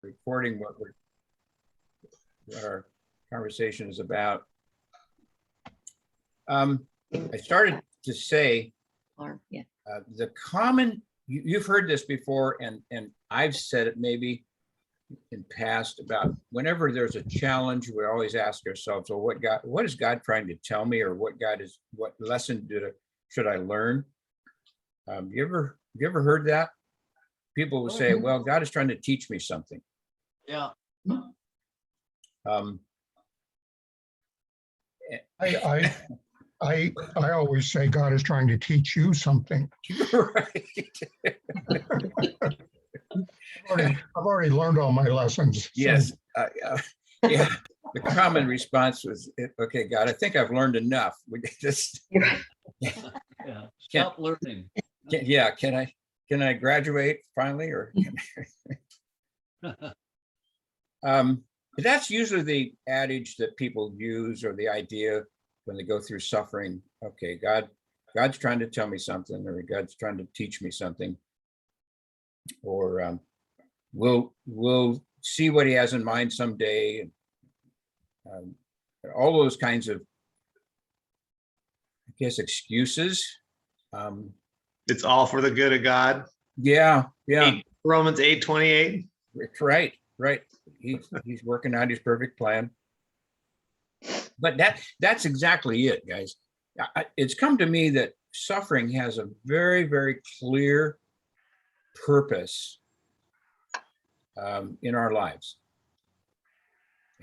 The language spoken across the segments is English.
recording what our conversation is about. I started to say the common, you've heard this before, and I've said it maybe in past, about whenever there's a challenge, we always ask ourselves, well, what is God trying to tell me, or what lesson should I learn? You ever heard that? People will say, well, God is trying to teach me something. Yeah. I always say God is trying to teach you something. Right. I've already learned all my lessons. Yes. Yeah. The common response was, okay, God, I think I've learned enough. We just Yeah. Stop learning. Can I graduate finally, or that's usually the adage that people use, or the idea when they go through suffering. Okay, God's trying to tell me something, or God's trying to teach me something, or we'll see what he has in mind someday. All those kinds of, I guess, excuses. It's all for the good of God. Yeah. Romans 8:28. Right. He's working out his perfect plan. But that's exactly it, guys. It's come to me that suffering has a very, very clear purpose in our lives.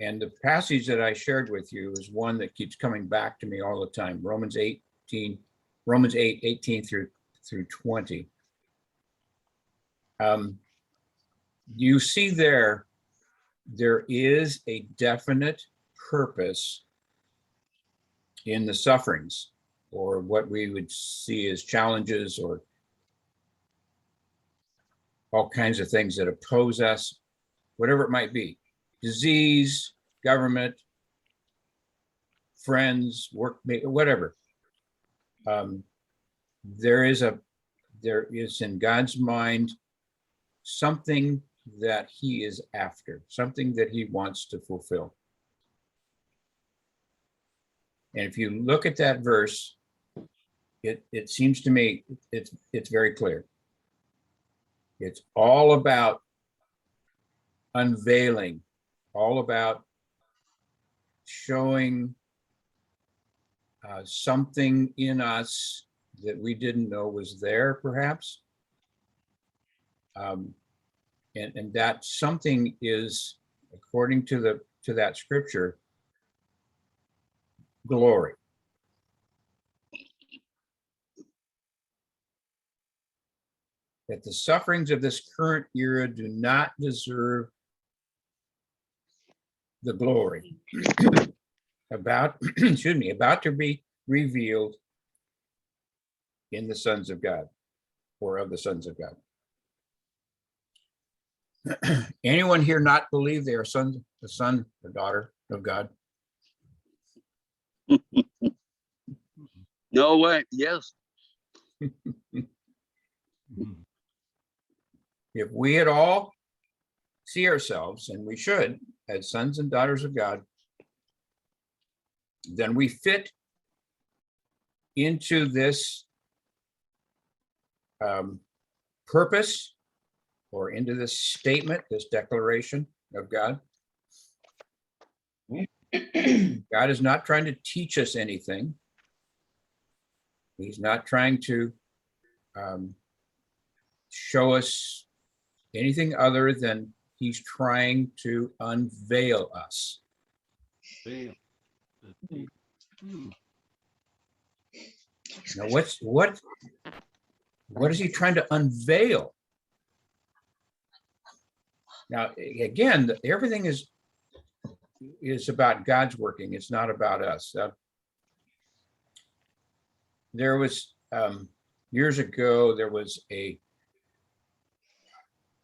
And the passage that I shared with you is one that keeps coming back to me all the time. Romans 8:18 through 20. You see there is a definite purpose in the sufferings, or what we would see as challenges, or all kinds of things that oppose us, whatever it might be, disease, government, friends, work, whatever. There is in God's mind something that he is after, something that he wants to fulfill. And if you look at that verse, it seems to me it's very clear. It's all about unveiling, all about showing something in us that we didn't know was there, perhaps. And that something is, according to that scripture, glory. That the sufferings of this current era do not deserve the glory about to be revealed in the sons of God, or of the sons of God. Anyone here not believe they are the son or daughter of God? No way. Yes. If we at all see ourselves, and we should, as sons and daughters of God, then we fit into this purpose, or into this statement, this declaration of God. God is not trying to teach us anything. He's not trying to show us anything other than he's trying to unveil us. Now, what is he trying to unveil? Now, again, everything is about God's working. It's not about us. There was years ago, there was a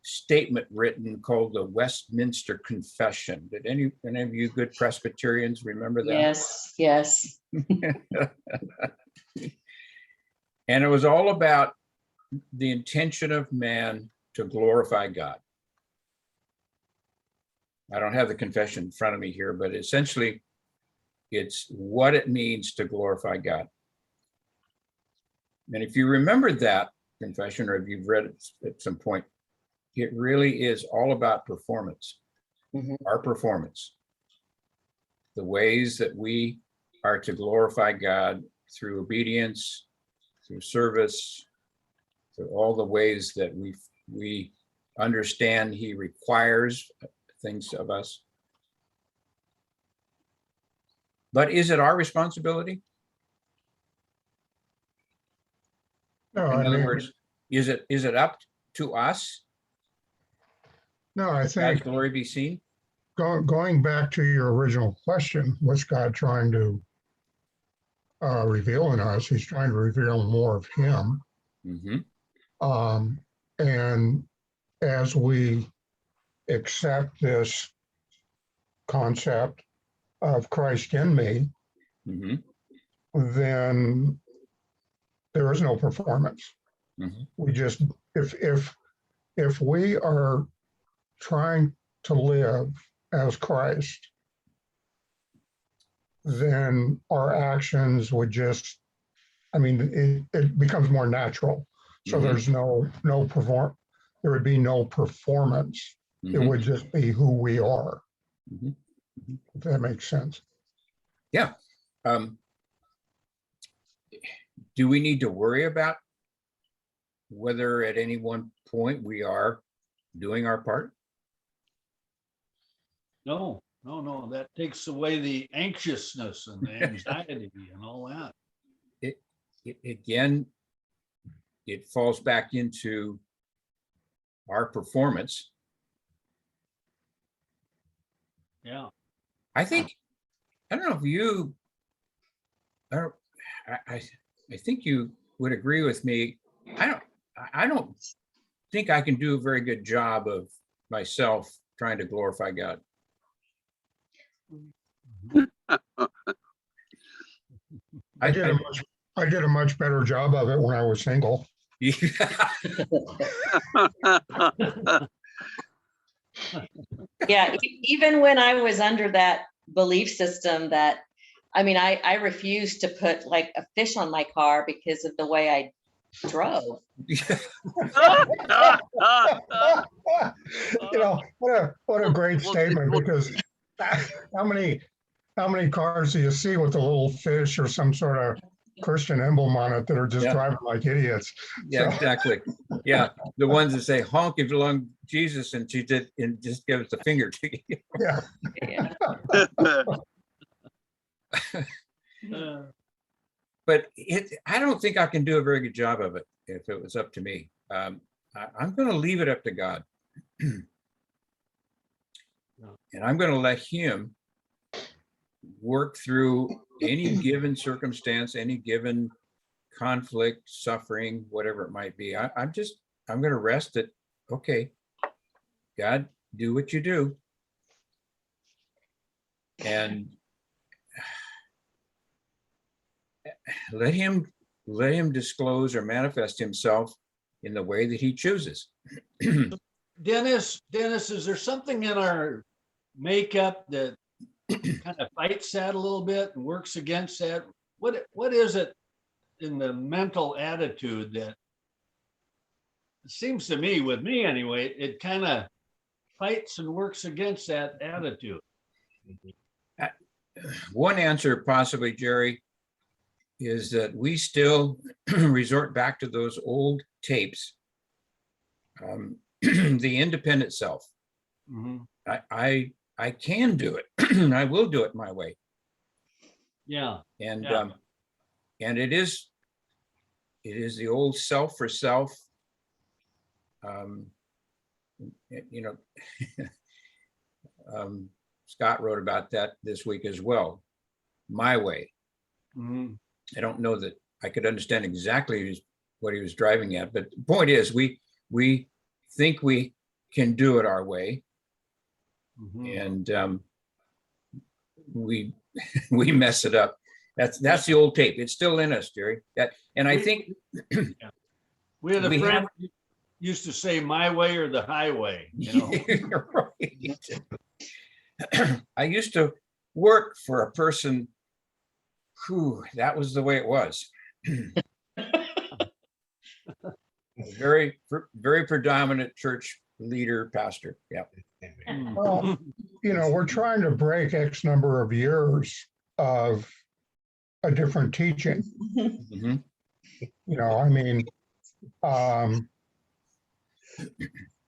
statement written called the Westminster Confession. Did any of you good Presbyterians remember that? Yes. And it was all about the intention of man to glorify God. I don't have the confession in front of me here, but essentially it's what it means to glorify God. And if you remember that confession, or if you've read it at some point, it really is all about performance, our performance, the ways that we are to glorify God through obedience, through service, through all the ways that we understand he requires things of us. But is it our responsibility? No, In I other mean, words, is it up to us? no, I God's think glory be seen? going back to your original question, what's God trying to reveal in us? He's trying to reveal more of him. And as we accept this concept of Christ in me, then there is no performance. We just, if we are trying to live as Christ, then our actions would just, I mean, it becomes more natural. So there's no there would be no performance. It would just be who we are. If that makes sense. Yeah. Do we need to worry about whether at any one point we are doing our part? No, that takes away the anxiousness and the anxiety and all that. Again, it falls back into our performance. Yeah. I think, I don't know if you, I think you would agree with me. I don't think I can do a very good job of myself trying to glorify God. I did a much better job of it when I was single. Yeah, even when I was under that belief system that, I mean, I refused to put like a fish on my car because of the way I drove. You know, what a great statement, because how many cars do you see with a little fish or some sort of Christian emblem on it that are just driving like idiots? Yeah, exactly. Yeah, the ones that say honk if you belong to Jesus, and she did, and just give us the finger to you. Yeah. But I don't think I can do a very good job of it if it was up to me. I'm going to leave it up to God, and I'm going to let Him work through any given circumstance, any given conflict, suffering, whatever it might be. I'm going to rest it. Okay, God, do what you do. And let him disclose or manifest himself in the way that he chooses. Dennis, is there something in our makeup that kind of fights that a little bit and works against that? What is it in the mental attitude that, it seems to me, with me anyway, it kind of fights and works against that attitude? One answer possibly, Jerry, is that we still resort back to those old tapes, the independent self. I can do it. I will do it my way. Yeah. And it is the old self for self. You know, Scott wrote about that this week as well. My way. I don't know that I could understand exactly what he was driving at, but the point is, we think we can do it our way, and we mess it up. That's the old tape. It's still in us, Jerry. I think we had a friend used to say, "My way or the highway." You know? Right. I used to work for a person who, that was the way it was. Very, very predominant church leader, pastor. Yeah. Well, you know, we're trying to break X number of years of a different teaching. Mhm. You know, I mean,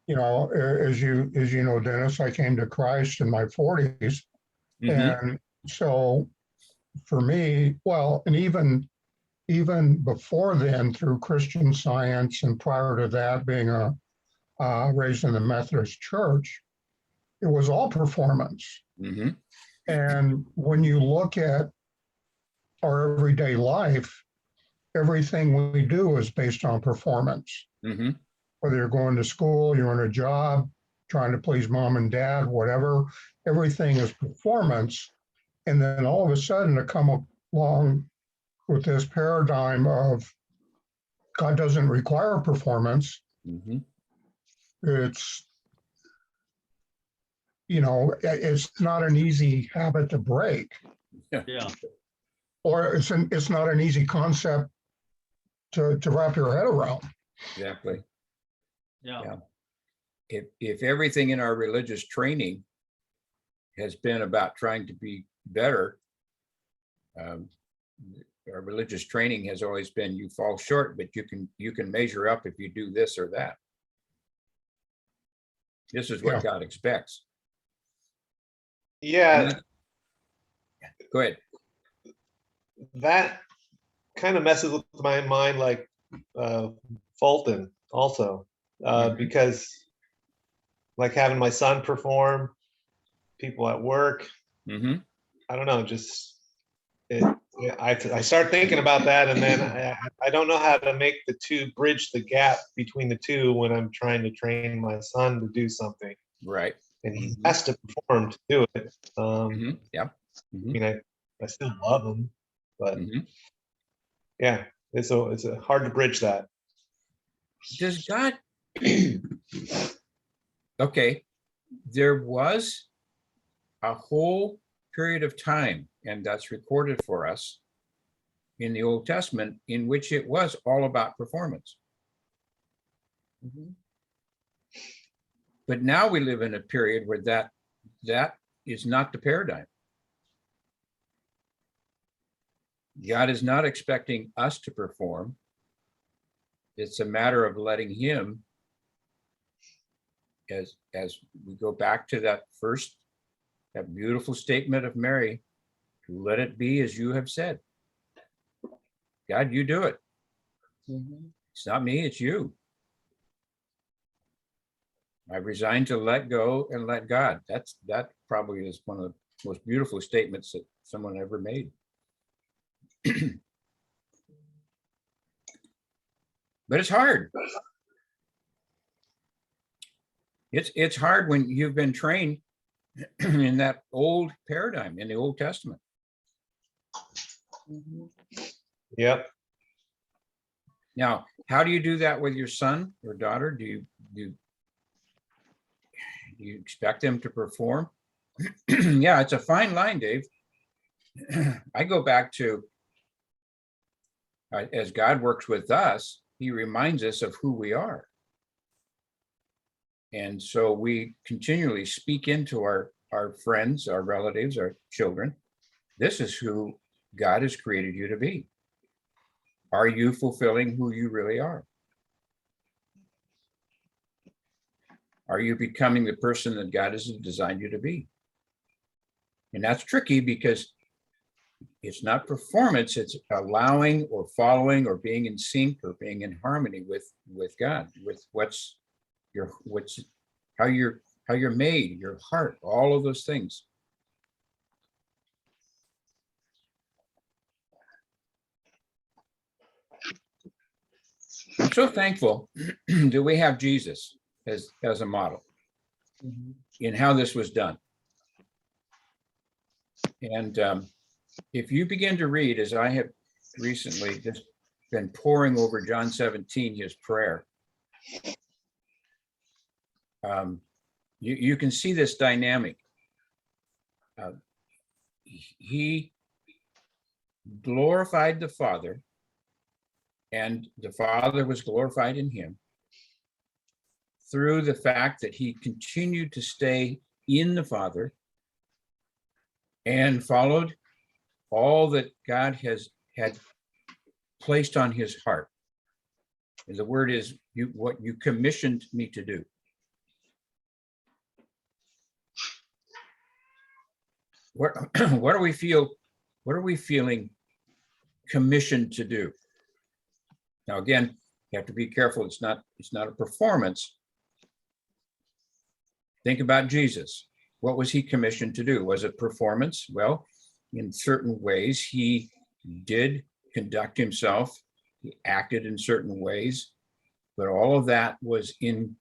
you know, as you know, Dennis, I came to Christ in my 40s. Mhm. And so for me, well, and even before then, through Christian Science and prior to that, being raised in the Methodist Church, it was all performance. Mhm. And when you look at our everyday life, everything we do is based on performance. Mhm. Whether you're going to school, you're in a job, trying to please mom and dad, whatever, everything is performance. And then all of a sudden to come along with this paradigm of God doesn't require performance. Mhm. It's, you know, it's not an easy habit to break, Yeah. or it's not an easy concept to wrap your head around. Exactly. Yeah. Yeah. If everything in our religious training has been about trying to be better, um, our religious training has always been you fall short, but you can measure up if you do this or that. This is what Yeah. God expects. Yeah, Go ahead. that kind of messes with my mind, like Fulton also, Mhm. because like having my son perform, people at work, Mm-hmm. I don't know, just I start thinking about that, and then I don't know how to make the two bridge the gap between the two when I'm trying to train my son to do something, Right. and he Mhm. has to perform to do it. Mm-hmm. Yeah. I Mhm. mean, I still love him, but Mhm. yeah, it's a hard to bridge that. Does God? Okay, there was a whole period of time, and that's recorded for us in the Old Testament, in which it was all about performance. But now we live in a period where that is not the paradigm. God is not expecting us to perform. It's a matter of letting him, as we go back to that beautiful statement of Mary, let it be as you have said. God, you do it. It's not me, it's you. I resigned to let go and let God. That probably is one of the most beautiful statements that someone ever made. But it's hard. It's hard when you've been trained in that old paradigm in the Old Testament. Yep. Now, how do you do that with your son or daughter? Do you expect them to perform? Yeah, it's a fine line, Dave. I go back to as God works with us, he reminds us of who we are. And so we continually speak into our friends, our relatives, our children. This is who God has created you to be. Are you fulfilling who you really are? Are you becoming the person that God has designed you to be? And that's tricky because it's not performance, it's allowing or following or being in sync or being in harmony with God, with how you're made, your heart, all of those things. I'm so thankful that we have Jesus as a model in how this was done. And if you begin to read, as I have recently just been poring over John 17, his prayer, you can see this dynamic. he glorified the Father, and the Father was glorified in him through the fact that he continued to stay in the Father and followed all that God had placed on his heart. And the word is what you commissioned me to do. What what are we feeling commissioned to do? Now again, you have to be careful. It's not a performance. Think about Jesus. What was he commissioned to do? Was it performance? Well, in certain ways, he did conduct himself. He acted in certain ways, but all of that was in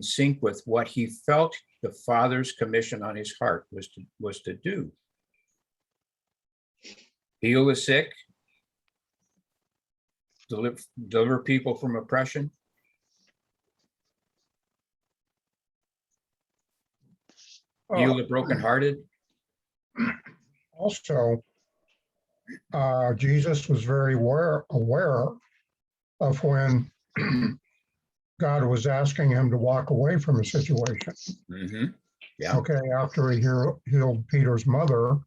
sync with what he felt the Father's commission on his heart was to do. Heal the sick, deliver people from oppression. Heal the brokenhearted. Also, Jesus was very aware of when God was asking him to walk away from a situation. Mm-hmm. Yeah. Okay, after he healed Peter's mother,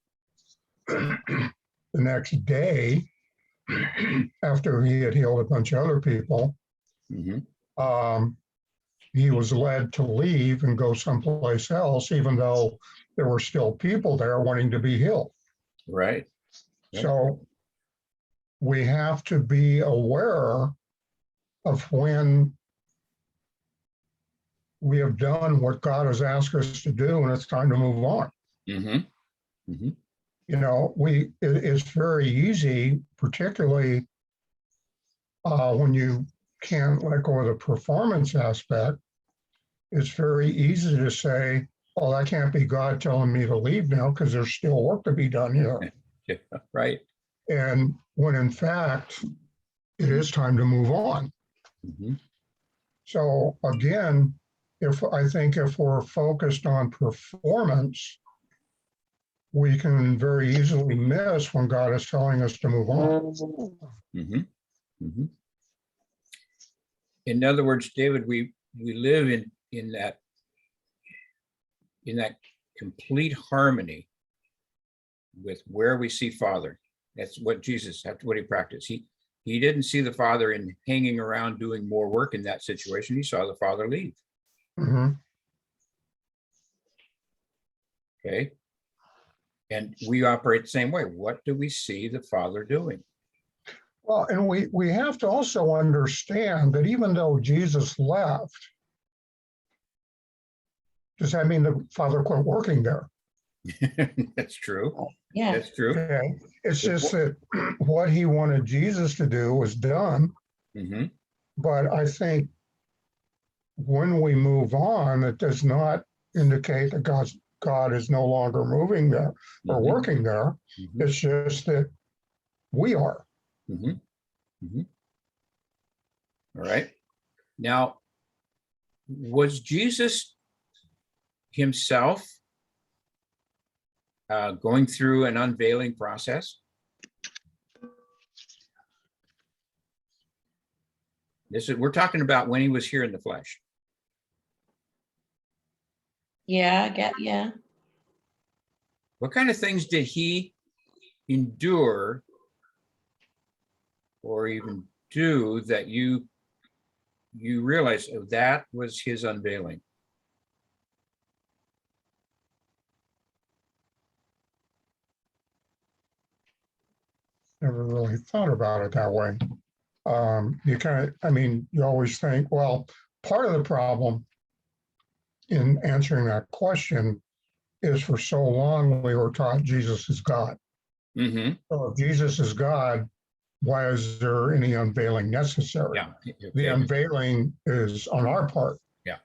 the next day, after he had healed a bunch of other people, Mm-hmm. He was led to leave and go someplace else, even though there were still people there wanting to be healed. Right. Right. So we have to be aware of when we have done what God has asked us to do and it's time to move on. Mm-hmm. Mm-hmm. You know, it's very easy, particularly when you can't let go of the performance aspect. It's very easy to say, "Oh, that can't be God telling me to leave now because there's still work to be done here." Yeah, right. And when in fact, it is time to move on. Mm-hmm. So again, if we're focused on performance, we can very easily miss when God is telling us to move on. Mm-hmm. Mm-hmm. In other words, David, we live in that complete harmony with where we see Father. That's what Jesus, that's what he practiced. He didn't see the Father in hanging around doing more work in that situation. He saw the Father leave. Mhm. Okay. And we operate the same way. What do we see the Father doing? Well, and we have to also understand that even though Jesus left, does that mean the Father quit working there? That's true. Yeah. That's true. Okay. It's just that what he wanted Jesus to do was done. Mm-hmm. But I think when we move on, it does not indicate that God is no longer moving there or Mm-hmm. working there. Mm-hmm. It's just that we are. Mm-hmm. Mm-hmm. All right. Now, was Jesus himself going through an unveiling process? We're talking about when he was here in the flesh. Yeah. What kind of things did he endure or even do that you realize that was his unveiling? Never really thought about it that way. You always think, well, part of the problem in answering that question is for so long we were taught Jesus is God. Mm-hmm. So if Jesus is God, why is there any unveiling necessary? Yeah. Okay. The unveiling is on our part. Yeah.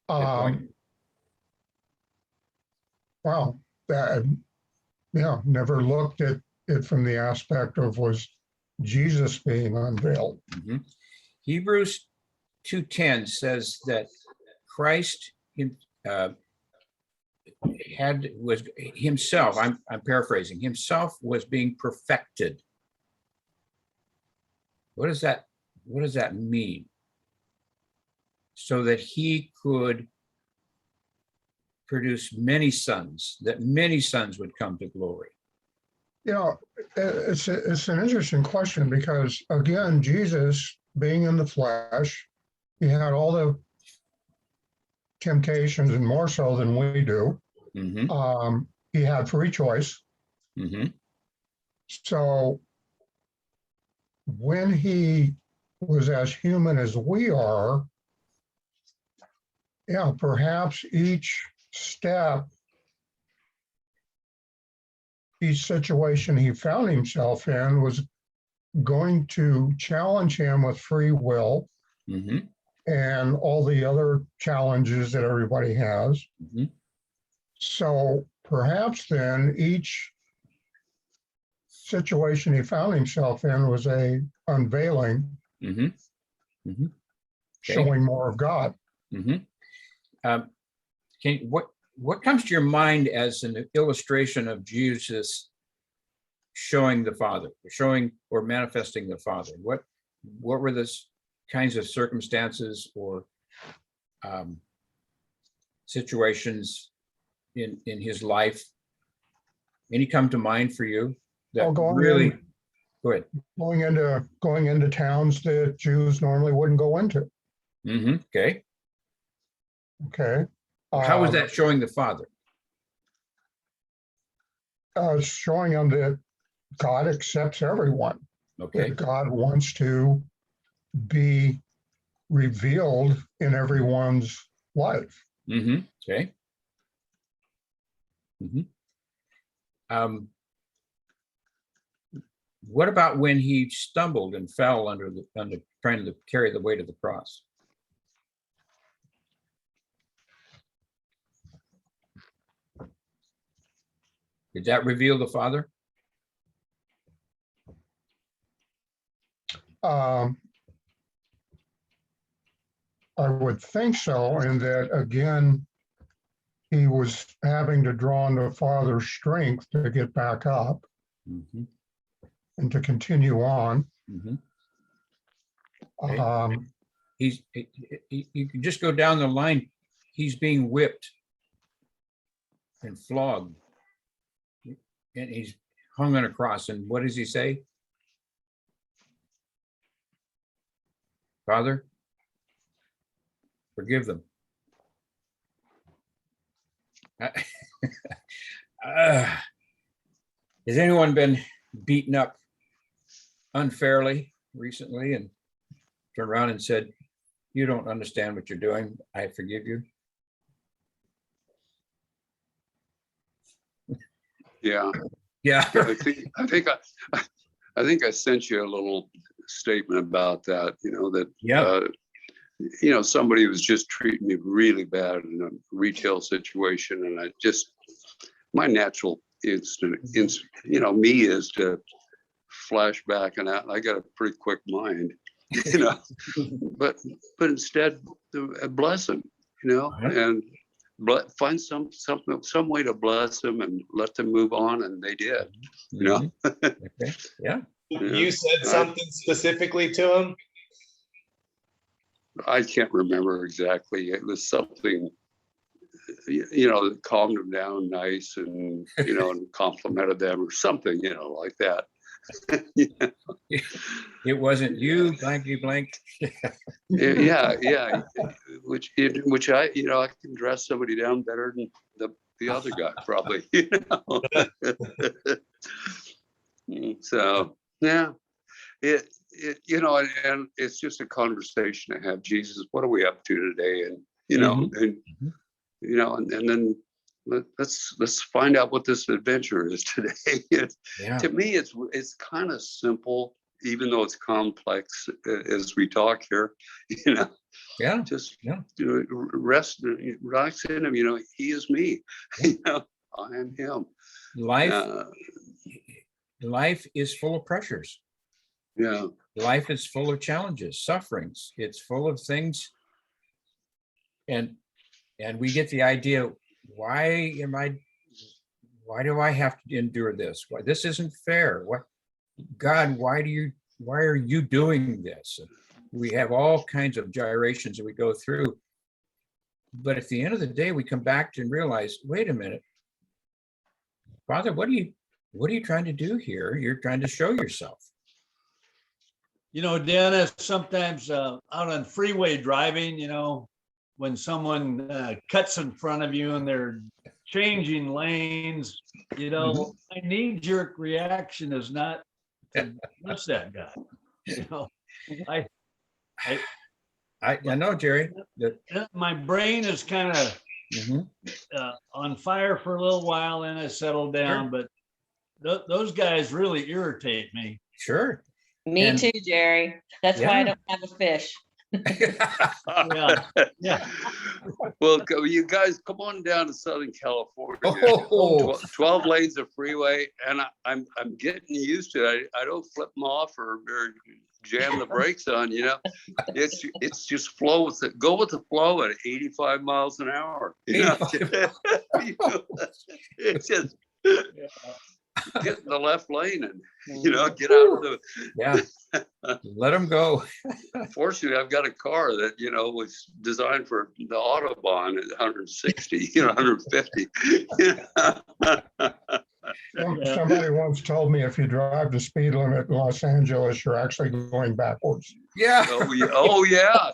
Good point. Wow. Never looked at it from the aspect of was Jesus being unveiled. Mm-hmm. Hebrews 2:10 says that Christ was himself, I'm paraphrasing, himself was being perfected. What does that mean? So that he could produce many sons, that many sons would come to glory. You know, it's an interesting question because, again, Jesus being in the flesh, he had all the temptations and more so than we do. Mm-hmm. He had free choice. Mm-hmm. So when he was as human as we are, yeah, perhaps each step, each situation he found himself in was going to challenge him with free will Mm-hmm. and all the other challenges that everybody has. Mm-hmm. So perhaps then each situation he found himself in was a unveiling, Mm-hmm. Mm-hmm. showing more of God. Mm-hmm. What comes to your mind as an illustration of Jesus showing the Father, showing or manifesting the Father? What were the kinds of circumstances or situations in his life? Any come to mind for you that really? Go ahead. Going into towns that Jews normally wouldn't go into. Mm-hmm. Okay. Okay. How was that showing the Father? Showing them that God accepts everyone. Okay. That God wants to be revealed in everyone's life. Mm-hmm. Okay. Mm-hmm. What about when he stumbled and fell under trying to carry the weight of the cross? Did that reveal the Father? I would think so, and that again, he was having to draw on the Father's strength to get back up Mm-hmm. and to continue on. Mm-hmm. Um, you can just go down the line. He's being whipped and flogged, and he's hung on a cross. And what does he say? Father, forgive them. Has anyone been beaten up unfairly recently and turned around and said, "You don't understand what you're doing. I forgive you"? Yeah. Yeah. I think I sent you a little statement about that, that, Yeah. Somebody was just treating me really bad in a retail situation. And my natural instinct, me is to flash back and I got a pretty quick mind, but instead bless them, and find some way to bless them and let them move on, and they did. Okay. Yeah. You said something specifically to him? I can't remember exactly. It was something, that calmed them down nice and, and complimented them or something, like that. It wasn't you, blankety blank. Yeah. Which I, I can dress somebody down better than the other guy, probably. So yeah, and it's just a conversation to have. Jesus, what are we up to today? And and then let's find out what this adventure is today. To me, it's kind of simple, even though it's complex as we talk here. Just rest, relax in him. He is me. I am him. Life is full of pressures. Yeah. Life is full of challenges, sufferings. It's full of things, and we get the idea why do I have to endure this? Why this isn't fair? What, God, why are you doing this? We have all kinds of gyrations that we go through. But at the end of the day, we come back to and realize, wait a minute, Father, what are you trying to do here? You're trying to show yourself. You know, Dennis, sometimes out on freeway driving, when someone cuts in front of you and they're changing lanes, my knee-jerk reaction is not to miss that guy. I know, Jerry. My brain is kind of Mhm. on fire for a little while, and I settle down. Sure. But those guys really irritate me. Sure. Me And- too, Jerry. That's why I Yeah. don't have a fish. Yeah. Well, you guys come on down to Southern California. Oh, 12 lanes of freeway, and I'm getting used to it. I don't flip them off or jam the brakes on. It's just flow with it. Go with the flow at 85 miles an hour. It's just get in the left lane and get out of the. yeah. Let them go. Fortunately, I've got a car that was designed for the Autobahn at 160, 150. Somebody once told me if you drive the speed limit in Los Angeles, you're actually going backwards. Yeah. Oh yeah.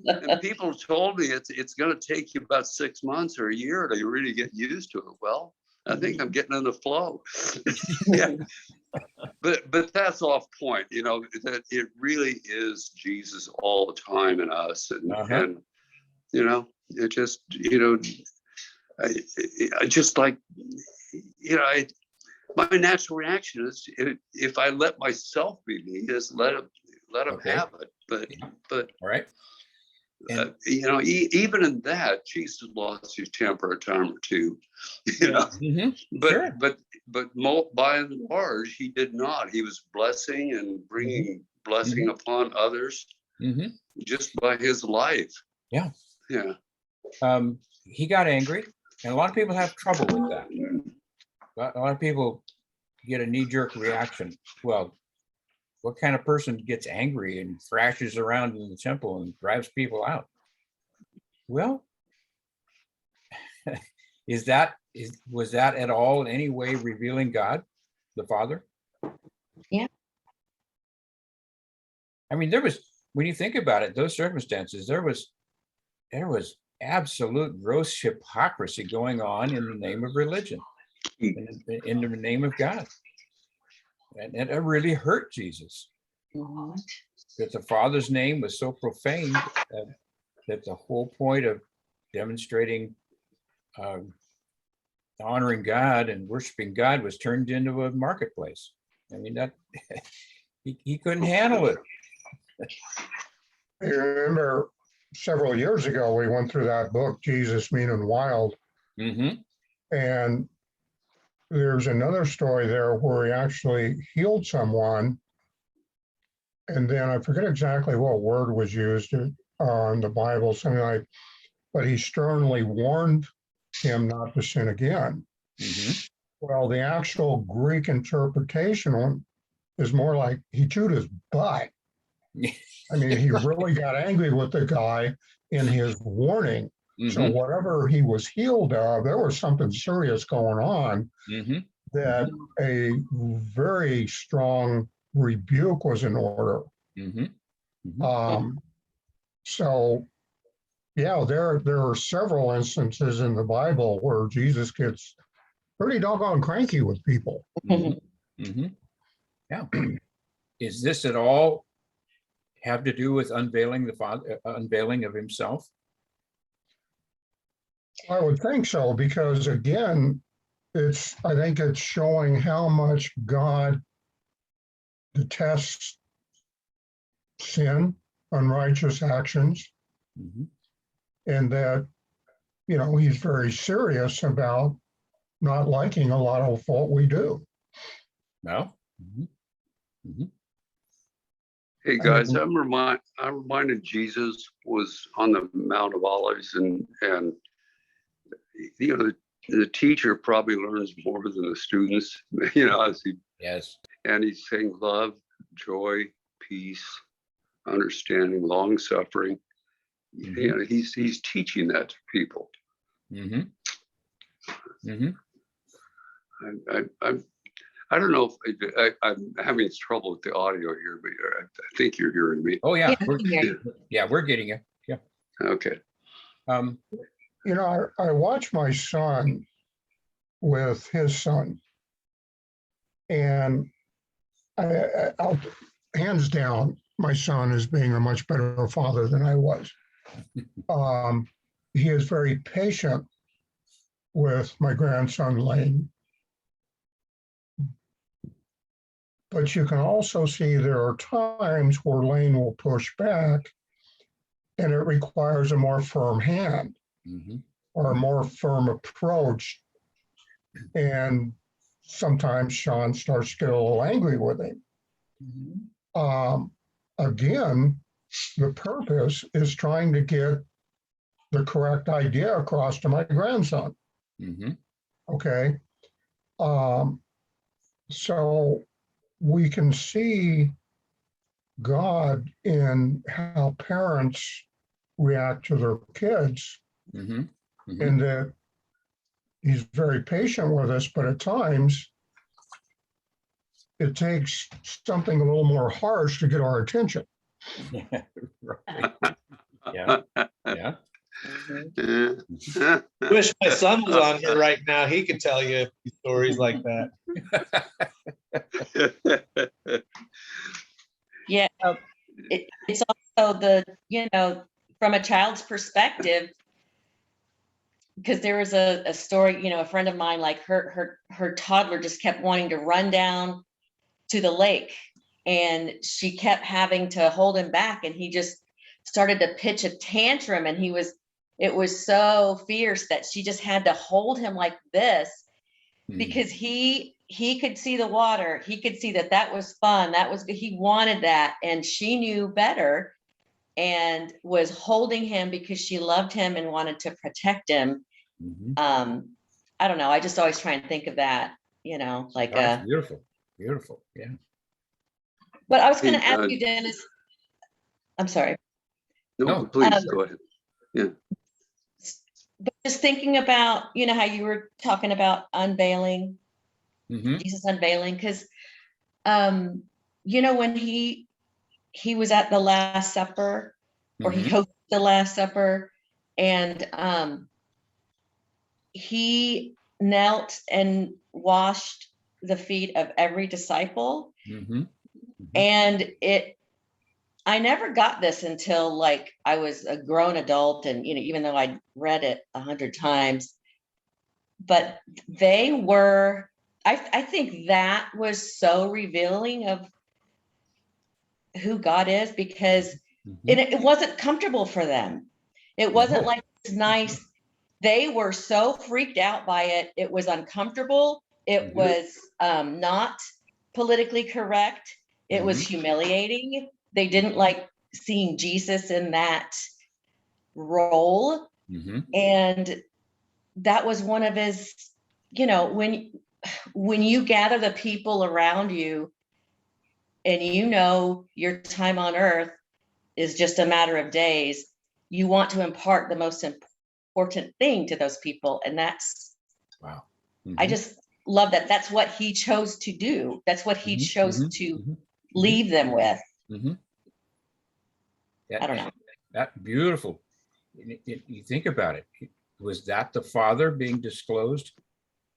And people told me it's going to take you about 6 months or a year to really get used to it. Well, I think I'm getting in the flow. Yeah. But that's off point, that it really is Jesus all the time in us. And it just, I just like, my natural reaction is if I let myself be me, just let him Okay. have it. But All right. And- even in that, Jesus lost his temper a time or two, Mhm. Sure. but by and large, he did not. He was blessing and bringing blessing upon others Mhm. just by his life. Yeah. Yeah. He got angry, and a lot of people have trouble with that. A lot of people get a knee-jerk reaction. Well, what kind of person gets angry and thrashes around in the temple and drives people out? Well, was that at all in any way revealing God, the Father? Yeah. I mean, when you think about it, those circumstances, there was absolute gross hypocrisy going on in the name of religion, in the name of God. And it really hurt Jesus that the Father's name was so profaned that the whole point of demonstrating honoring God and worshiping God was turned into a marketplace. I mean, that he couldn't handle it. I remember several years ago, we went through that book, Jesus, Mean and Wild. Mm-hmm. And there's another story there where he actually healed someone. And then I forget exactly what word was used in the Bible, something like, but he sternly warned him not to sin again. Mm-hmm. Well, the actual Greek interpretation is more like he chewed his butt. I mean, he really got angry with the guy in his warning. So whatever he was healed of, there was something serious going on that a very strong rebuke was in order. So, yeah, there are several instances in the Bible where Jesus gets pretty doggone cranky with people. Yeah. Is this at all have to do with unveiling the Father, unveiling of himself? I would think so, because again, I think it's showing how much God detests sin, unrighteous actions, and that, he's very serious about not liking a lot of what we do. No. Hey guys, I'm reminded Jesus was on the Mount of Olives and the teacher probably learns more than the students, as he, Yes. and he's saying love, joy, peace, understanding, long suffering. Mhm. He's teaching that to people. Mm-hmm. Mm-hmm. I don't know if I'm having trouble with the audio here, but I think you're hearing me. Oh, yeah. Yeah, I can hear you. We're getting you. Yeah. Okay. I watch my son with his son, and I'll hands down, my son is being a much better father than I was. He is very patient with my grandson Lane, but you can also see there are times where Lane will push back, and it requires a more firm hand Mm-hmm. or a more firm approach. And sometimes Sean starts to get a little angry with him. Again, the purpose is trying to get the correct idea across to my grandson. Mm-hmm. Okay. So we can see God in how parents react to their kids, Mm-hmm. Mm-hmm. and that he's very patient with us, but at times it takes something a little more harsh to get our attention. Yeah. Right. Yeah. Yeah. Mhm. Wish my son was on here right now. He could tell you stories like that. Yeah, it's also from a child's perspective, because there was a story, a friend of mine, like her toddler just kept wanting to run down to the lake, and she kept having to hold him back, and he just started to pitch a tantrum, and it was so fierce that she just had to hold him like this, because he could see the water. He could see that was fun. He wanted that. And she knew better and was holding him because she loved him and wanted to protect him. Mm-hmm. I don't know. I just always try and think of that, like, That's beautiful. Beautiful. Yeah. but I was going to ask you, Dennis, I'm sorry. No, please go ahead. Yeah. But just thinking about, how you were talking about unveiling, Mm-hmm. Jesus unveiling, because, when he was at the Last Supper, or he hosted the Last Supper, and he knelt and washed the feet of every disciple. Mm-hmm. And I never got this until like I was a grown adult, and even though I'd read it 100 times, but they were, I think that was so revealing of who God is, because it wasn't comfortable for them. It wasn't like it's nice. They were so freaked out by it. It was uncomfortable. It was not politically correct. It was humiliating. They didn't like seeing Jesus in that role. And that was one of his, when you gather the people around you, and your time on earth is just a matter of days, you want to impart the most important thing to those people. And that's, wow. I just love that. That's what he chose to do. That's what he chose to leave them with. I don't know. That beautiful. You think about it. Was that the Father being disclosed?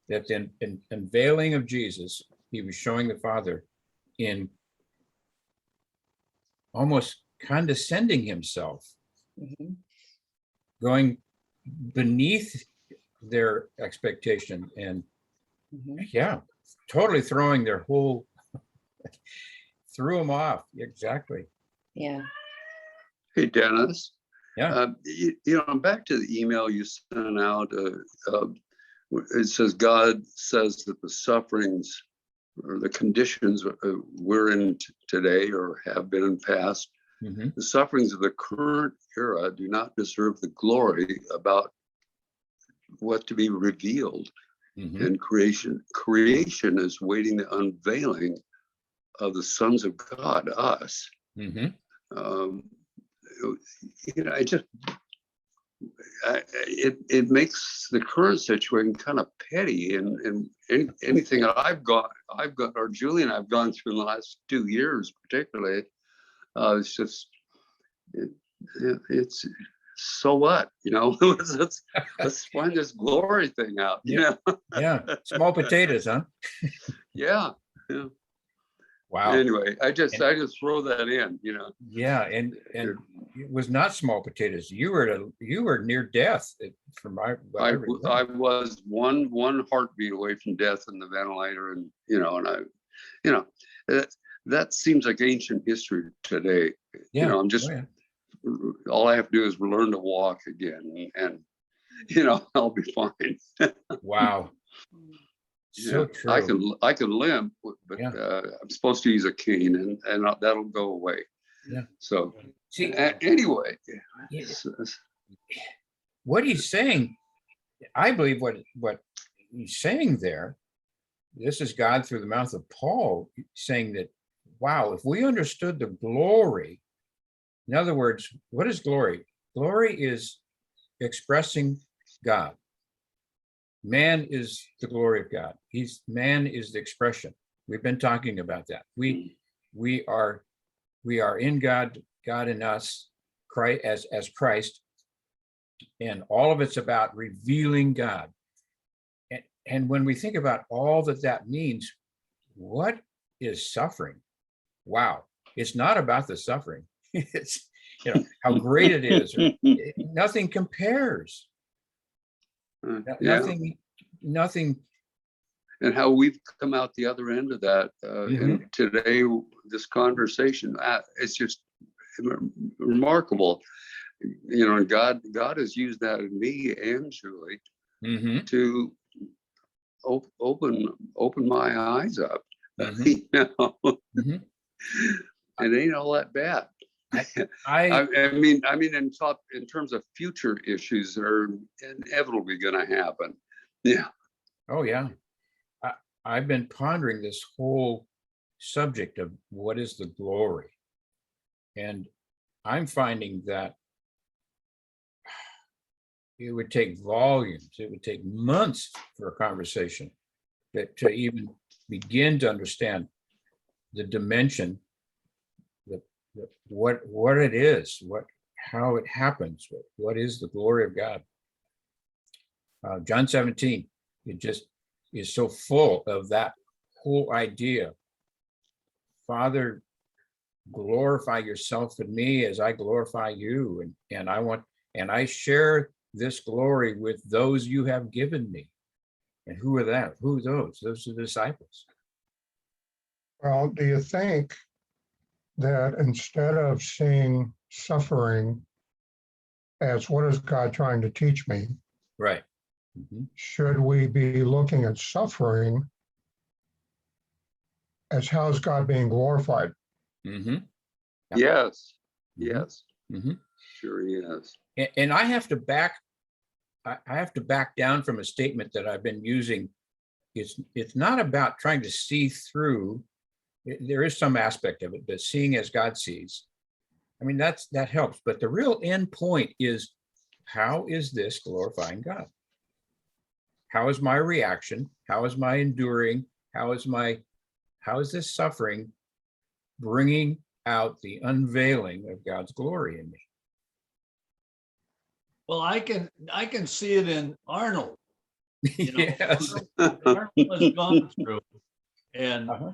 That in unveiling of Jesus, he was showing the Father in almost condescending himself, going beneath their expectation, and totally throwing their whole, threw them off. Exactly. Yeah. Hey, Dennis. Yeah. Back to the email you sent out. It says God says that the sufferings or the conditions we're in today or have been in past, the sufferings of the current era do not deserve the glory about what to be revealed. Mhm. And creation is waiting the unveiling of the sons of God, us. Mhm. I just, it makes the current situation kind of petty, and anything that I've got, or Julie and I've gone through in the last 2 years, particularly, it's just, it's so what, let's find this glory thing out, Yeah. Yeah, small potatoes, huh? yeah. Wow. Anyway, I just throw that in, Yeah, and it was not small potatoes. You were near death from what I remember. I was one heartbeat away from death in the ventilator, and that seems like ancient history today. Yeah. I'm just, Oh, yeah. all I have to do is learn to walk again, and I'll be fine. Wow. So Yeah, true. I can limp, but Yeah. I'm supposed to use a cane, and that'll go away. Yeah. So See, anyway, yeah, what he's saying, I believe what he's saying there, this is God through the mouth of Paul saying that, wow, if we understood the glory, in other words, what is glory? Glory is expressing God. Man is the glory of God. Man is the expression. We've been talking about that. We are in God, God in us, Christ as Christ, and all of it's about revealing God. And when we think about all that means, what is suffering? Wow, it's not about the suffering. It's how great it is. Nothing compares. Yeah. Nothing. And how we've come out the other end of that. Mhm. And today, this conversation, it's just remarkable. And God has used that in me and Julie Mhm. to open my eyes up. Mhm. Mhm. It ain't all that bad. I mean, in terms of future issues that are inevitably going to happen. Yeah. Oh yeah. I've been pondering this whole subject of what is the glory. And I'm finding that it would take volumes, it would take months for a conversation to even begin to understand the dimension, what it is, how it happens, what is the glory of God. John 17, it just is so full of that whole idea. Father, glorify yourself in me as I glorify you, and I share this glory with those you have given me. And who are that? Who are those? Those are the disciples. Well, do you think that instead of seeing suffering as what is God trying to teach me, Right. Mhm. should we be looking at suffering as how is God being glorified? Mhm. Yes. Mhm. Yes. Mhm. Sure he is. And I have to back down from a statement that I've been using. It's not about trying to see through. There is some aspect of it, but seeing as God sees. I mean, that helps. But the real end point is, how is this glorifying God? How is my reaction? How is my enduring? How is this suffering bringing out the unveiling of God's glory in me? Well, I can see it in Arnold. Yes. Arnold has gone through, and Uh-huh.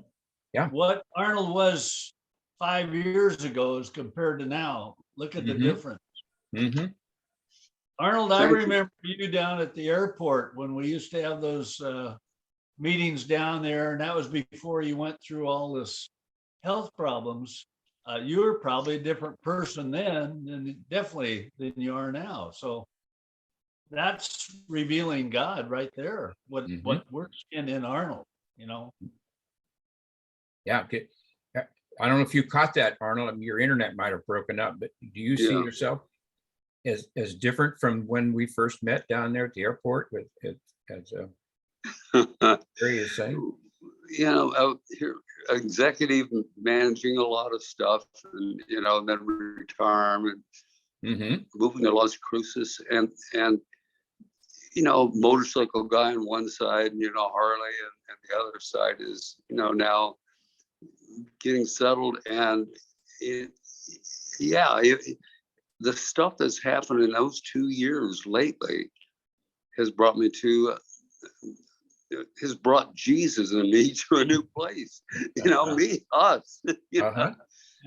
Yeah. what Arnold was 5 years ago as compared to now. Look at the Mhm. difference. Mm-hmm. Arnold, I Thank you. remember you down at the airport when we used to have those meetings down there, and that was before you went through all this health problems. You were probably a different person then, and definitely than you are now. So that's revealing God right there. Mhm. What we're seeing in Arnold, Yeah. Okay. I don't know if you caught that, Arnold. I mean, your internet might have broken up, but do you see Yeah. yourself? as different from when we first met down there at the airport with as Gary is saying? You know, out here, executive managing a lot of stuff, and then retirement, Mm-hmm. moving to Las Cruces, and motorcycle guy on one side, and Harley, and the other side is now getting settled, and the stuff that's happened in those 2 years lately has brought me to. Has brought Jesus and me to a new place. Us. Uh-huh.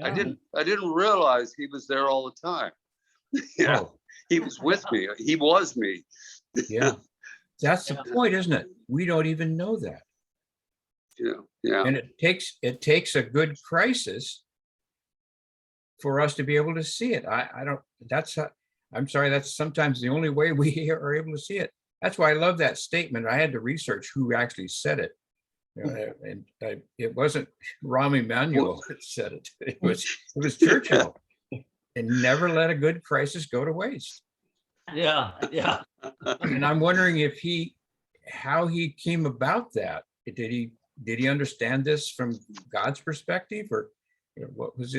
I didn't realize he was there all the time. Oh, He was with me. He was me. yeah. That's the point, isn't it? We don't even know that. Yeah. And it takes a good crisis for us to be able to see it. I don't, I'm sorry, that's sometimes the only way we are able to see it. That's why I love that statement. I had to research who actually said it. It wasn't Rahm Emanuel that said it. It was Churchill. And never let a good crisis go to waste. Yeah. And I'm wondering how he came about that. Did he understand this from God's perspective, or what was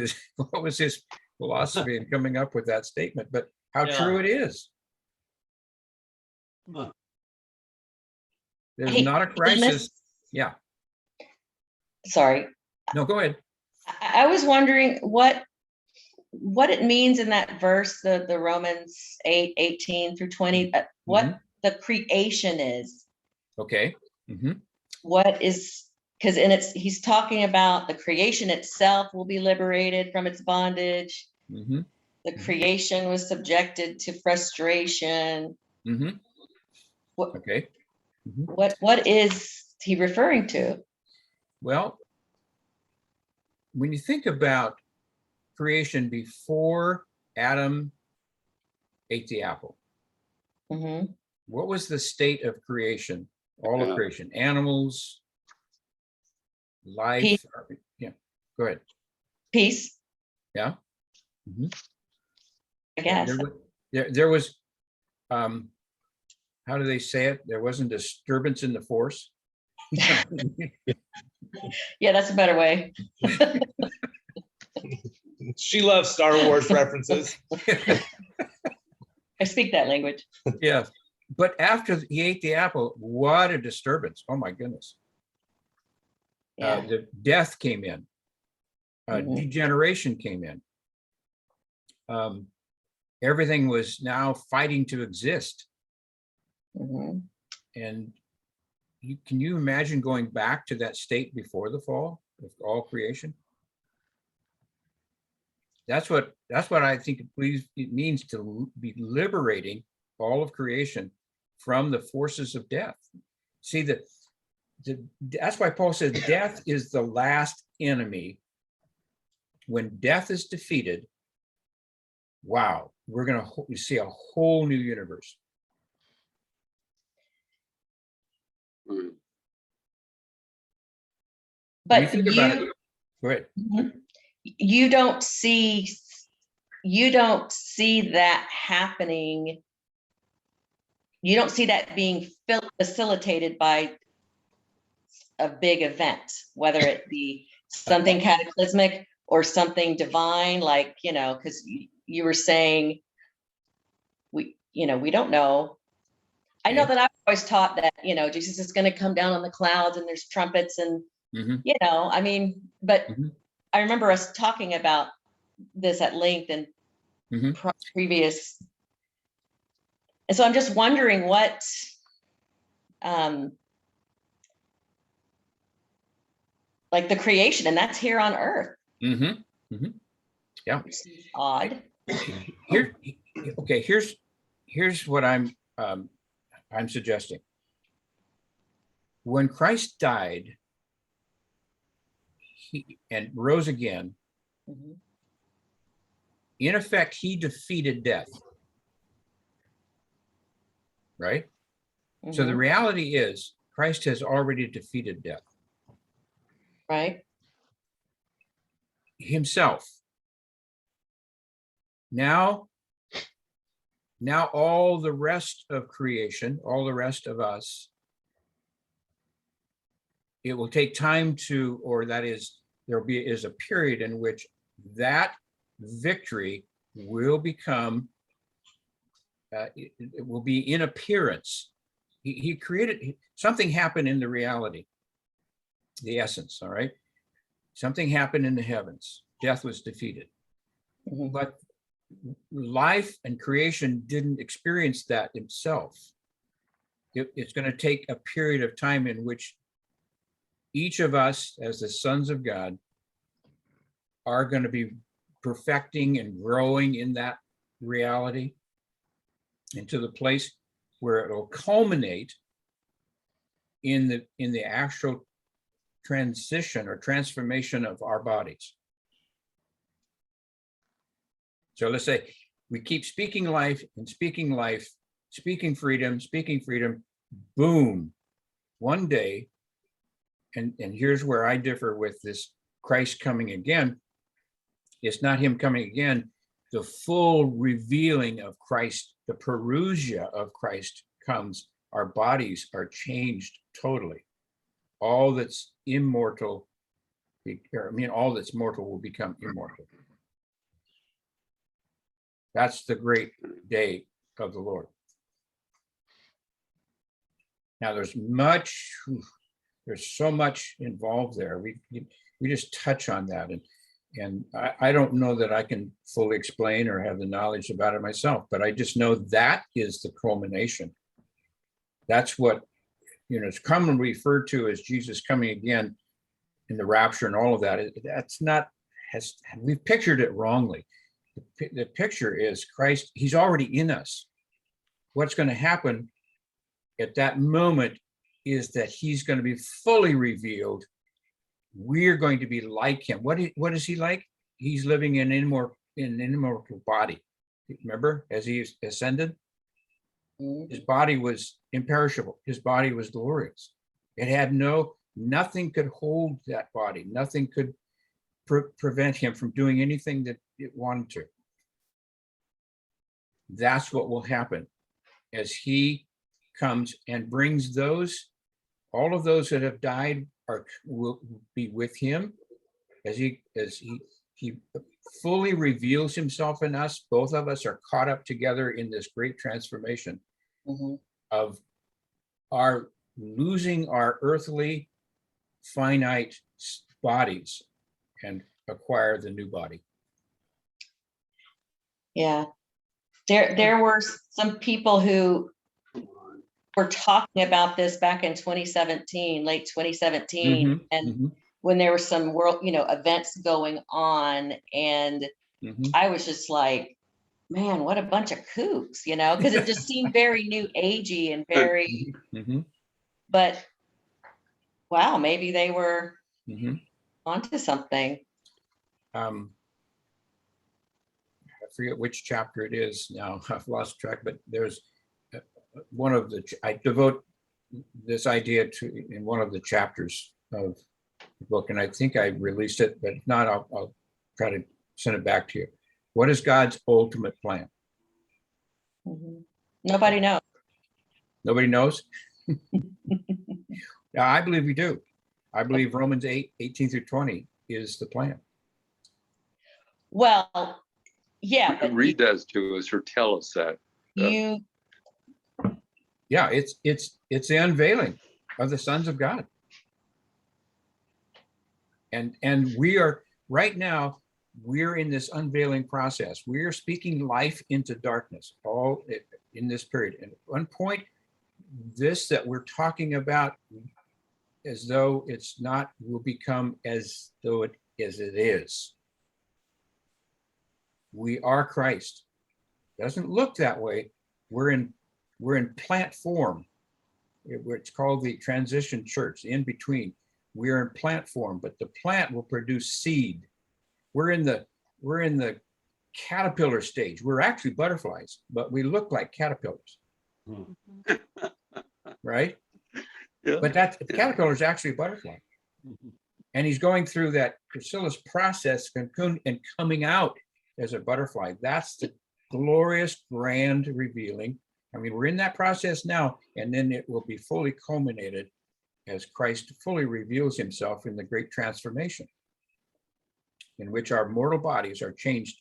his philosophy in coming up with that statement? But how true it is. There's Hey, not a crisis. Dennis? Yeah. Sorry. No, go ahead. I was wondering what it means in that verse, the Romans 8:18-20, what the creation is. Okay. Mm-hmm. What is, because he's talking about the creation itself will be liberated from its bondage. Mm-hmm. The creation was subjected to frustration. Mm-hmm. What, okay. Mm-hmm. what is he referring to? Well, when you think about creation before Adam ate the apple, what was the state of creation? All of creation, animals, life. Peace. Yeah, go ahead. Peace. Yeah. Mm-hmm. I guess. There was, how do they say it? There wasn't disturbance in the force. Yeah, that's a better way. She loves Star Wars references. I speak that language. Yeah. But after he ate the apple, what a disturbance. Oh my goodness. Yeah. The death came in. Degeneration came in. Everything was now fighting to exist. And can you imagine going back to that state before the fall of all creation? That's what I think it means to be liberating all of creation from the forces of death. See, that's why Paul says death is the last enemy. When death is defeated, wow, we're going to see a whole new universe. But go ahead. You don't see that happening. You don't see that being facilitated by a big event, whether it be something cataclysmic or something divine, like, because you were saying we don't know. I know that I've always taught that, Jesus is going to come down on the clouds and there's trumpets and, I mean, but I remember us talking about this at length and previous. And so I'm just wondering what, like the creation, and that's here on earth. Yeah. Odd. Here's what I'm suggesting. When Christ died and rose again, in effect, he defeated death. Right? So the reality is Christ has already defeated death. Right. Himself. Now Now all the rest of creation, all the rest of us, it will take time to, or that is, is a period in which that victory will become, it will be in appearance. He created, something happened in the reality, the essence, all right? Something happened in the heavens. Death was defeated. But life and creation didn't experience that itself. It's going to take a period of time in which each of us, as the sons of God, are going to be perfecting and growing in that reality into the place where it will culminate in the actual transition or transformation of our bodies. So let's say we keep speaking life and speaking life, speaking freedom, boom, one day, and here's where I differ with this Christ coming again. It's not him coming again. The full revealing of Christ, the parousia of Christ comes. Our bodies are changed totally. All that's immortal, all that's mortal will become immortal. That's the great day of the Lord. Now there's so much involved there. We just touch on that, and I don't know that I can fully explain or have the knowledge about it myself, but I just know that is the culmination. That's what, it's commonly referred to as Jesus coming again in the rapture and all of that. We've pictured it wrongly. The picture is Christ, he's already in us. What's going to happen at that moment is that he's going to be fully revealed. We're going to be like him. What is he like? He's living in an immortal body. Remember, as he ascended, his body was imperishable. His body was glorious. It had nothing could hold that body. Nothing could prevent him from doing anything that it wanted to. That's what will happen as he comes and brings all of those that have died will be with him as he fully reveals himself in us. Both of us are caught up together in this great transformation of our losing our earthly finite bodies and acquire the new body. Yeah. There were some people who were talking about this back in 2017, late 2017, and when there were some world, events going on, and I was just like, man, what a bunch of kooks, because it just seemed very new agey and very, but wow, maybe they were onto something. I forget which chapter it is now. I've lost track, but there's one of I devote this idea to in one of the chapters of the book, and I think I released it, but if not, I'll try to send it back to you. What is God's ultimate plan? Nobody knows. Nobody knows? Yeah, I believe we do. I believe Romans 8:18 through 20 is the plan. Well, yeah, but read that to us or tell us that. Yeah, it's the unveiling of the sons of God. And we are right now, we're in this unveiling process. We are speaking life into darkness all in this period. And at one point, this that we're talking about as though it's not will become as though it is. We are Christ. Doesn't look that way. We're in plant form. It's called the transition church, the in between. We're in plant form, but the plant will produce seed. We're in the caterpillar stage. We're actually butterflies, but we look like caterpillars. Right? Yeah. But the caterpillar is actually a butterfly. And he's going through that chrysalis process, cocoon, and coming out as a butterfly. That's the glorious, grand revealing. I mean, we're in that process now, and then it will be fully culminated as Christ fully reveals himself in the great transformation, in which our mortal bodies are changed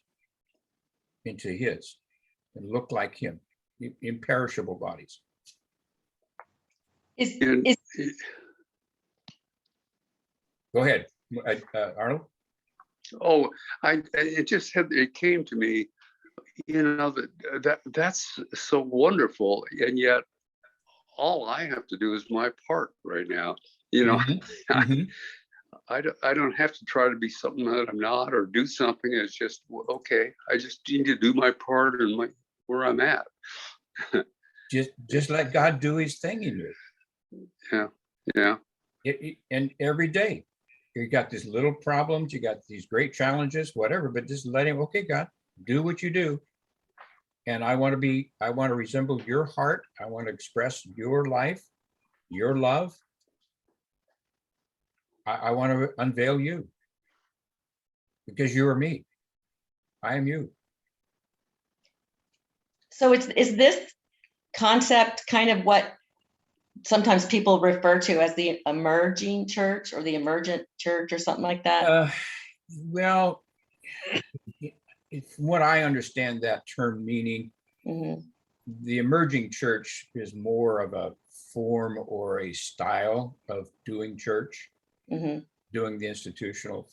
into his and look like him, imperishable bodies. And Go ahead, Arnold. oh, it came to me, that's so wonderful, and yet all I have to do is my part right now. Mhm. I don't have to try to be something that I'm not or do something. It's just, okay, I just need to do my part and where I'm at. Just let God do his thing in you. Yeah. And every day, you got these little problems, you got these great challenges, whatever, but just let him, okay, God, do what you do. And I want to resemble your heart. I want to express your life, your love. I want to unveil you because you are me. I am you. So is this concept kind of what sometimes people refer to as the emerging church or the emergent church or something like that? Well, from what I understand that term meaning, Mhm. the emerging church is more of a form or a style of doing church, Mhm. doing the institutional.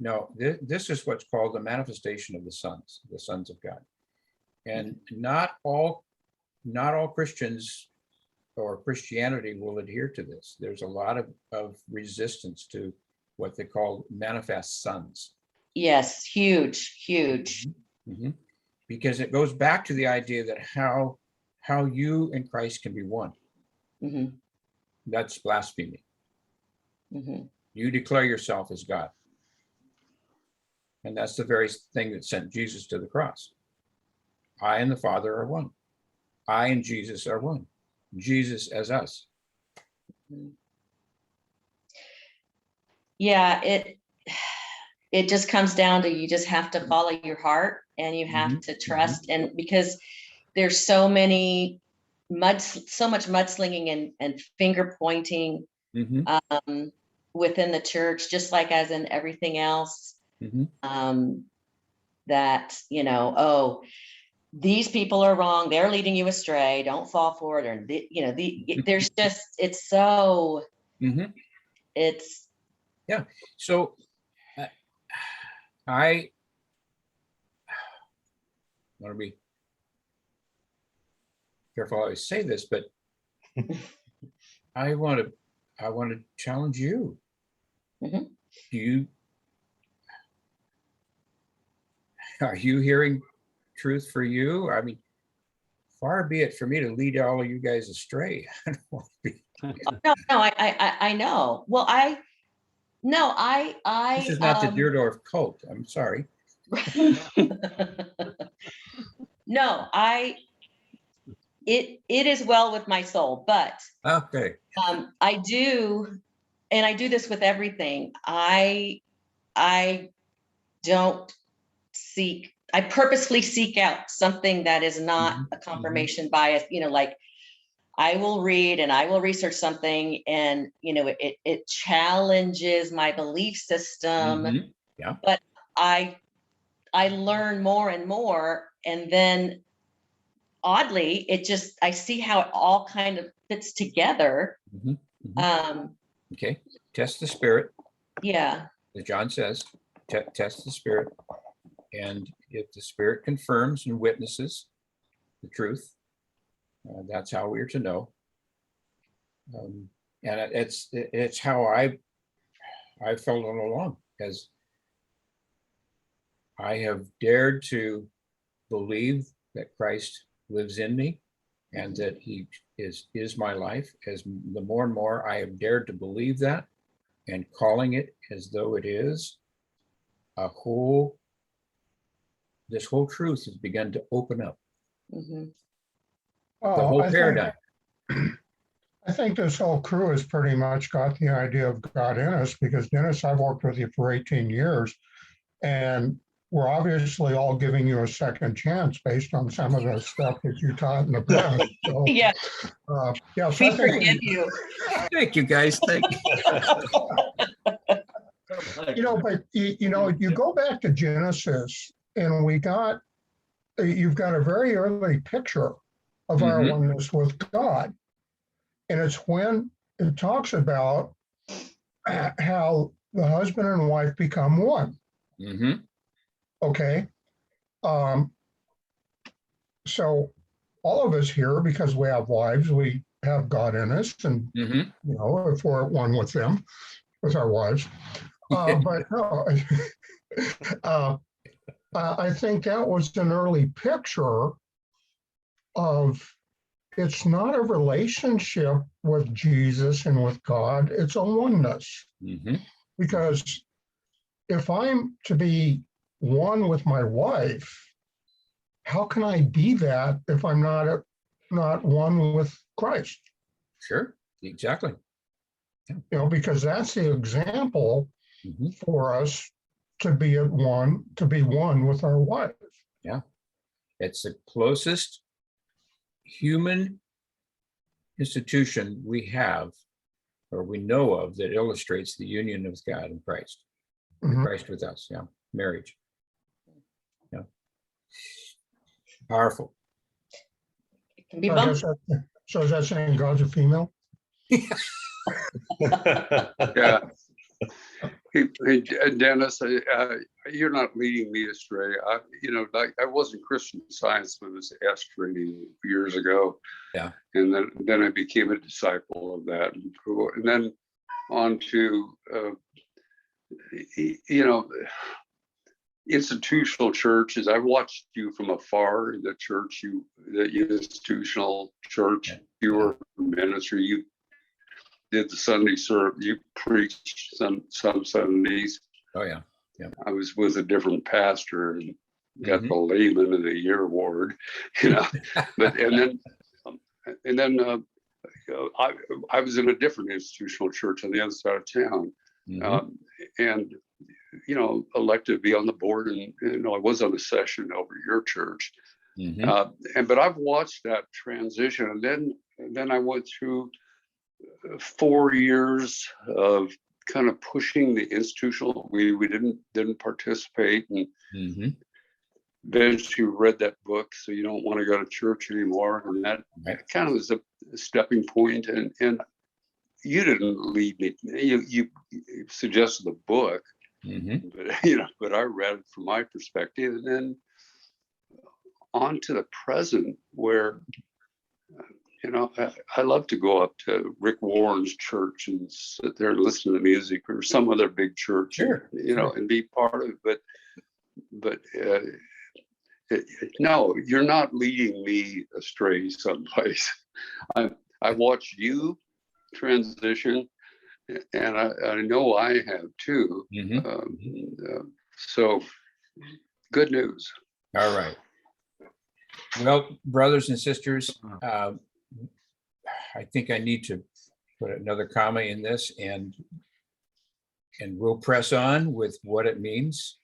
No, this is what's called the manifestation of the sons of God. And not all Christians or Christianity will adhere to this. There's a lot of resistance to what they call manifest sons. Yes, huge. Mhm. Because it goes back to the idea that how you and Christ can be one. Mhm. That's blasphemy. Mhm. You declare yourself as God. And that's the very thing that sent Jesus to the cross. I and the Father are one. I and Jesus are one. Jesus as us. Yeah, it just comes down to you just have to follow your heart and you have to trust, and because there's so much mudslinging and finger pointing within the church, just like as in everything else, that oh, these people are wrong, they're leading you astray, don't fall for it, or there's just it's so it's yeah. So I want to be careful how I say this, but I want to challenge you. Are you hearing truth for you? I mean, far be it for me to lead all of you guys astray. I don't want to be. no, I know. Well, This is not the Deerdorf cult. I'm sorry. No, it is well with my soul, but Okay. I do, and I do this with everything. I don't I purposefully seek out something that is not a confirmation bias, like I will read and I will research something and, it challenges my belief system. Yeah. But I learn more and more. And then oddly, I see how it all kind of fits together. Okay. Test the spirit. Yeah. As John says, test the spirit. And if the spirit confirms and witnesses the truth, that's how we're to know. And it's how I felt all along, as I have dared to believe that Christ lives in me and that he is my life. As the more and more I have dared to believe that and calling it as though it is, this whole truth has begun to open up. The whole paradigm. I think this whole crew has pretty much got the idea of God in us, because Dennis, I've worked with you for 18 years, and we're obviously all giving you a second chance based on some of the stuff that you taught in the past. So, Yeah, yeah, so we I think forgive you. Thank you, guys. Thank you. but you go back to Genesis and you've got a very early picture of our Mhm. oneness with God. And it's when it talks about how the husband and wife become one. Mhm. Okay. So all of us here, because we have wives, we have God in us, and Mhm. if we're at one with them, with our wives. But no, I think that was an early picture of it's not a relationship with Jesus and with God, it's a oneness. Mhm. Because if I'm to be one with my wife, how can I be that if I'm not one with Christ? Sure. Exactly. Because that's the example Mhm. for us to be one with our wife. Yeah. It's the closest human institution we have or we know of that illustrates the union of God and Christ. Mhm. Christ with us. Yeah. Marriage. Yeah. Powerful. It can be I bumpy. guess so is that saying God's a female? Yeah. Hey, Dennis, you're not leading me astray. I wasn't Christian Science when it was S-rating years ago. Yeah. And then I became a disciple of that. And then on to, institutional churches. I watched you from afar, the institutional church, Yeah. your ministry. You did the Sunday service, you preached some Sundays. Oh, yeah. I was with a different pastor and got Mhm. the Layman of the Year award, but and then I was in a different institutional church on the other side of town, Mhm. and elected to be on the board, and I was on a session over at your church, Mhm. but I've watched that transition, and then I went through 4 years of kind of pushing the institutional. We didn't participate, and Mhm. eventually read that book, So You Don't Want to Go to Church Anymore, and that Right. kind of was a stepping point. And you didn't lead me. You suggested the book, Mhm. but I read it from my perspective, and then on to the present, where I love to go up to Rick Warren's church and sit there and listen to the music, or some other big church, Sure. and be part of it. But no, you're not leading me astray someplace. I watched you transition, and I know I have too. Mhm. So good news. All right. Well, brothers and sisters, I think I need to put another comma in this, and we'll press on with what it means,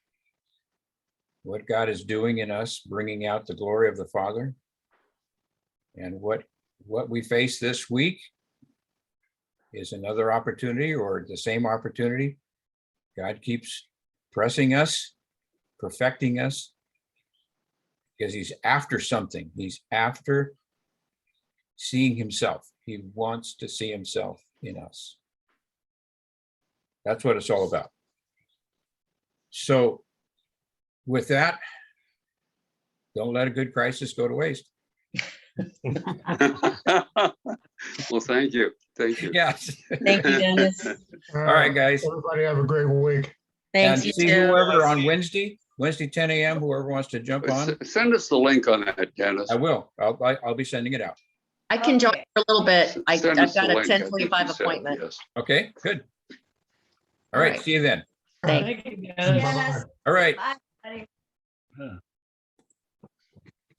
what God is doing in us, bringing out the glory of the Father, and what we face this week is another opportunity, or the same opportunity. God keeps pressing us, perfecting us, because he's after something. He's after seeing himself. He wants to see himself in us. That's what it's all about. So with that, don't let a good crisis go to waste. Well, thank you. Yes. Thank you, Dennis. All right, guys. Everybody have a great week. And Thanks, you see too. whoever on Wednesday 10 a.m., whoever wants to jump on, Send us the link on that, Dennis. I will. I'll be sending it out. I can join for a little bit. I've Send us got the a link. I think you 10:45 said, appointment. yes. Okay, good. All All right, right. see you then. Thanks. Thank you, Dennis. Bye-bye. All right. Huh.